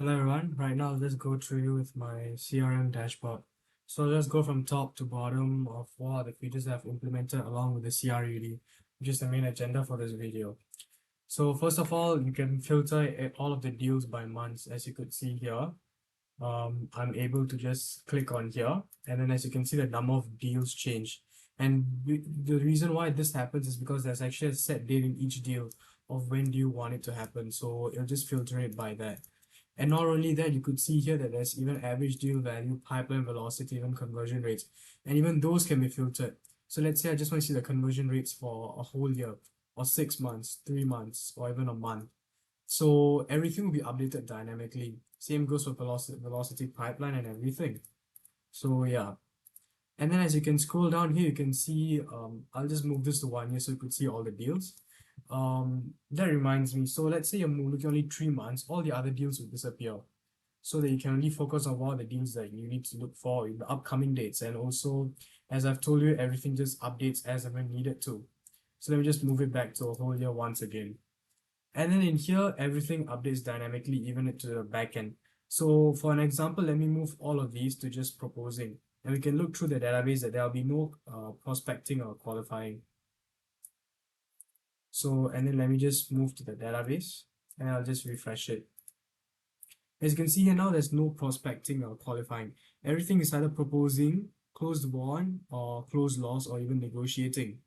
Hello everyone, right now I'll just go through you with my CRM dashboard. So I'll just go from top to bottom of what are the features I've implemented along with the CRUD, which is the main agenda for this video. So first of all, you can filter all of the deals by months. As you could see here, I'm able to just click on here, and then as you can see, the number of deals change. And the reason why this happens is because there's actually a set date in each deal of when do you want it to happen. So it'll just filter it by that. And not only that, you could see here that there's even average deal value, pipeline velocity, even conversion rates, and even those can be filtered. So let's say I just want to see the conversion rates for a whole year, or 6 months, 3 months, or even a month. So everything will be updated dynamically. Same goes for velocity pipeline and everything. So yeah. And then as you can scroll down here, you can see, I'll just move this to 1 year so you could see all the deals. That reminds me, so let's say you're looking only 3 months, all the other deals will disappear so that you can only focus on what are the deals that you need to look for in the upcoming dates. And also, as I've told you, everything just updates as and when needed to. So let me just move it back to a whole year once again. And then in here, everything updates dynamically, even into the backend. So for an example, let me move all of these to just proposing. And we can look through the database that there will be no prospecting or qualifying. So, and then let me just move to the database and I'll just refresh it. As you can see here now, there's no prospecting or qualifying. Everything is either proposing, closed won, or closed loss, or even negotiating.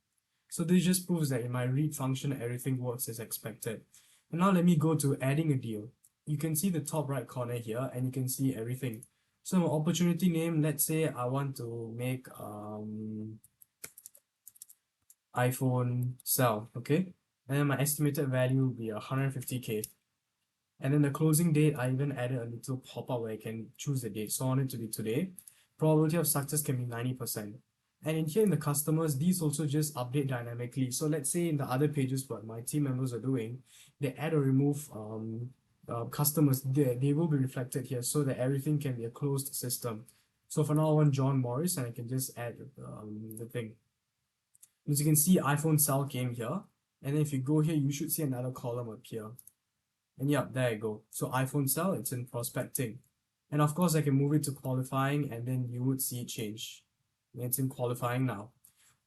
So this just proves that in my read function, everything works as expected. And now let me go to adding a deal. You can see the top right corner here and you can see everything. So my opportunity name, let's say I want to make iPhone sell, okay? And then my estimated value will be 150K. And then the closing date, I even added a little pop-up where I can choose the date. So I want it to be today. Probability of success can be 90%. And in here in the customers, these also just update dynamically. So let's say in the other pages what my team members are doing, they add or remove customers, they will be reflected here so that everything can be a closed system. So for now, I want John Morris and I can just add the thing. As you can see, iPhone sell came here. And then if you go here, you should see another column appear. And yeah, there you go. So iPhone sell, it's in prospecting. And of course, I can move it to qualifying and then you would see it change. It's in qualifying now.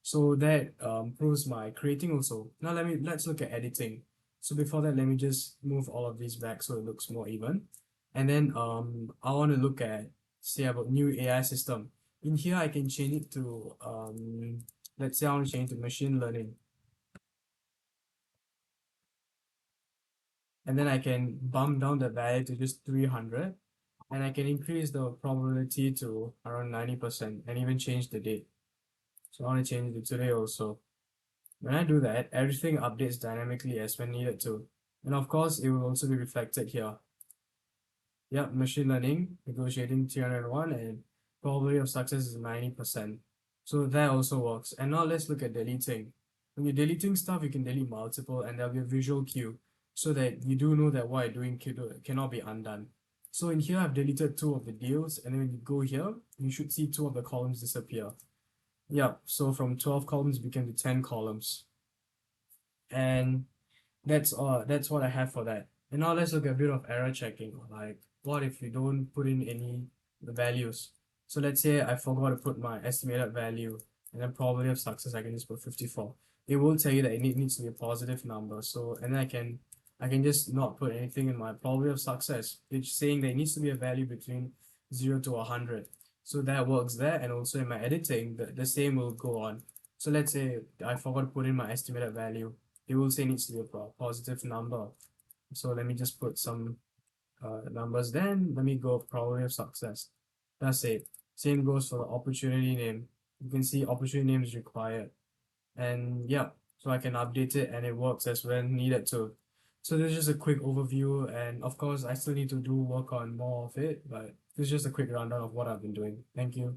So that proves my creating also. Now let's look at editing. So before that, let me just move all of these back so it looks more even. And then I want to look at, say, about new AI system. In here, I can change it to, let's say I want to change it to machine learning. And then I can bump down the value to just 300 and I can increase the probability to around 90% and even change the date. So I want to change it to today also. When I do that, everything updates dynamically as when needed to. And of course, it will also be reflected here. Yep, machine learning, negotiating 301 and probability of success is 90%. So that also works. And now let's look at deleting. When you're deleting stuff, you can delete multiple and there'll be a visual cue so that you do know that what you're doing cannot be undone. So in here, I've deleted 2 of the deals, and then when you go here, you should see 2 of the columns disappear. Yeah, so from 12 columns became to 10 columns. And that's what I have for that. And now let's look at a bit of error checking. Like, what if you don't put in any the values? So let's say I forgot to put my estimated value, and then probability of success, I can just put 54. It will tell you that it needs to be a positive number. So, and then I can just not put anything in my probability of success. It's saying that it needs to be a value between 0 to 100. So that works there. And also in my editing, the same will go on. So let's say I forgot to put in my estimated value. It will say it needs to be a positive number. So let me just put some numbers. Then let me go probability of success. That's it. Same goes for the opportunity name. You can see opportunity name is required. And yeah, so I can update it and it works as when needed to. So this is just a quick overview, and of course I still need to do work on more of it, but this is just a quick rundown of what I've been doing. Thank you.